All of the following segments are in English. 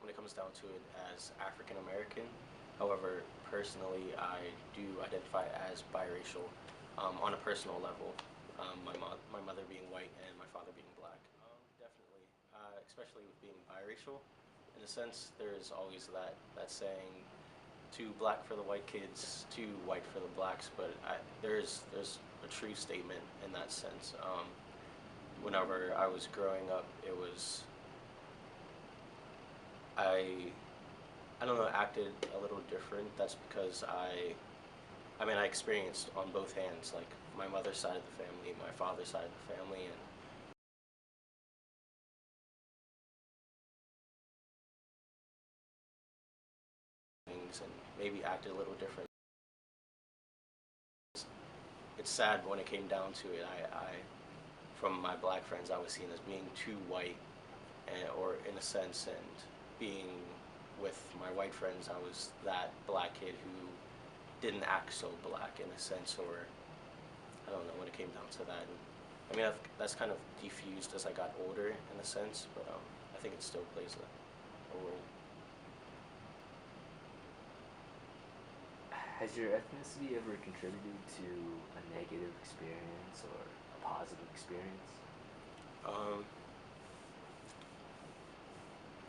when it comes down to it as African American. However, personally, I do identify as biracial on a personal level. My mother being white and my father being black. Definitely, especially with being biracial. In a sense, there's always that saying, too black for the white kids, too white for the blacks. But there's a true statement in that sense. Whenever I was growing up, it was I I don't know, acted a little different. That's because I mean, I experienced on both hands, like my mother's side of the family, my father's side of the family, and things, and maybe acted a little different. It's sad when it came down to it. From my black friends, I was seen as being too white, or in a sense, and being with my white friends, I was that black kid who didn't act so black in a sense, or I don't know when it came down to that. And, I mean, that's kind of diffused as I got older in a sense, but I think it still plays a role. Has your ethnicity ever contributed to a negative experience or a positive experience? Um,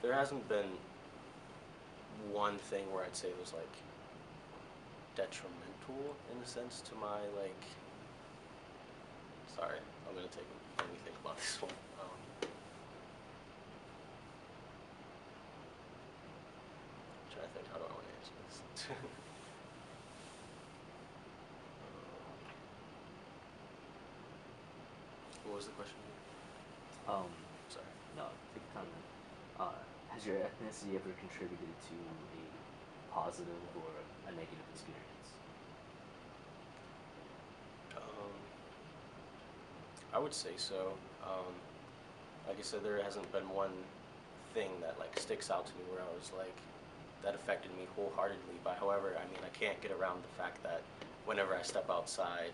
there hasn't been one thing where I'd say it was like detrimental in a sense to my like. Sorry, I'm gonna take. Let me think about this one. I'm trying to think. How do I want to answer this? What was the question? Um, Sorry. no, take your time. Has your ethnicity ever contributed to a positive or a negative experience? Um, I would say so. Like I said, there hasn't been one thing that like sticks out to me where I was like that affected me wholeheartedly. But however, I mean, I can't get around the fact that whenever I step outside,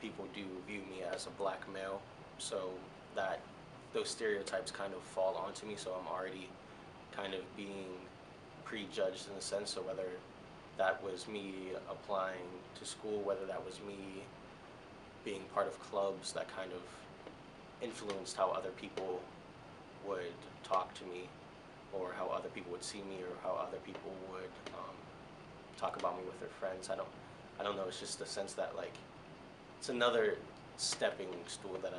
people do view me as a black male, so that those stereotypes kind of fall onto me. So I'm already kind of being prejudged in a sense. So whether that was me applying to school, whether that was me being part of clubs that kind of influenced how other people would talk to me, or how other people would see me, or how other people would talk about me with their friends. I don't know. It's just a sense that like it's another stepping stool that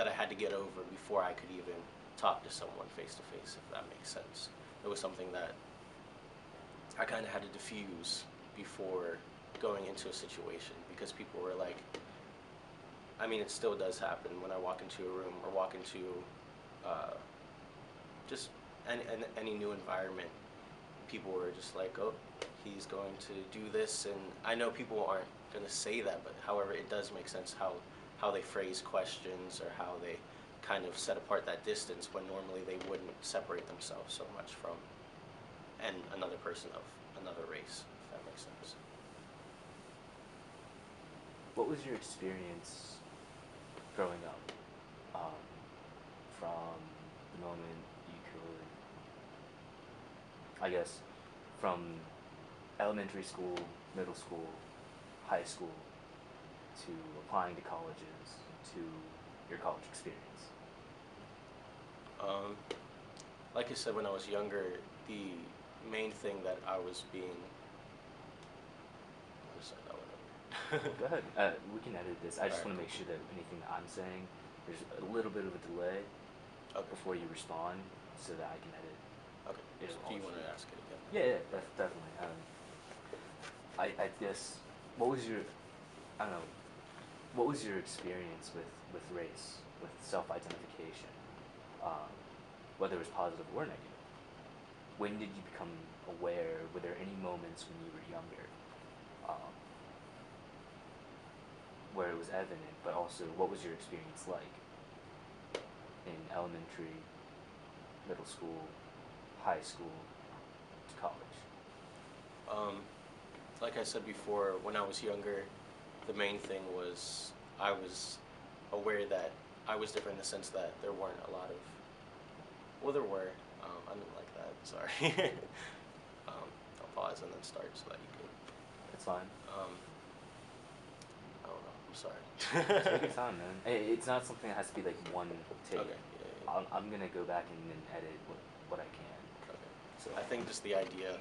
I had to get over before I could even talk to someone face to face. If that makes sense, it was something that I kind of had to diffuse before going into a situation because people were like, I mean, it still does happen when I walk into a room or walk into uh, just any new environment. People were just like, oh, he's going to do this, and I know people aren't going to say that, but however, it does make sense how they phrase questions or how they kind of set apart that distance when normally they wouldn't separate themselves so much from another person of another race, if that makes sense. What was your experience growing up? Um, from the moment you could, I guess, from elementary school, middle school, high school, to applying to colleges, to your college experience? Um, like I said, when I was younger, the main thing that I was being, I'm sorry, that went over. Go ahead. We can edit this. I All just right, want to cool, make sure cool. that anything that I'm saying, there's a little bit of a delay Okay, before you respond, so that I can edit okay. it So do all you want through. to ask it again? Yeah, definitely. I guess what was your, I don't know, what was your experience with race, with self-identification, um, whether it was positive or negative? When did you become aware? Were there any moments when you were younger, um, where it was evident, but also what was your experience like in elementary, middle school, high school, to college? Um, like I said before, when I was younger, the main thing was I was aware that I was different in the sense that there weren't a lot of, well, there were. I didn't like that. Sorry. I'll pause and then start so that you can. It's fine. I don't know. I'm sorry. Take your time, man. It's not something that has to be like one take. Okay. Yeah. I'm gonna go back and then edit what I can. Okay. So I think just the idea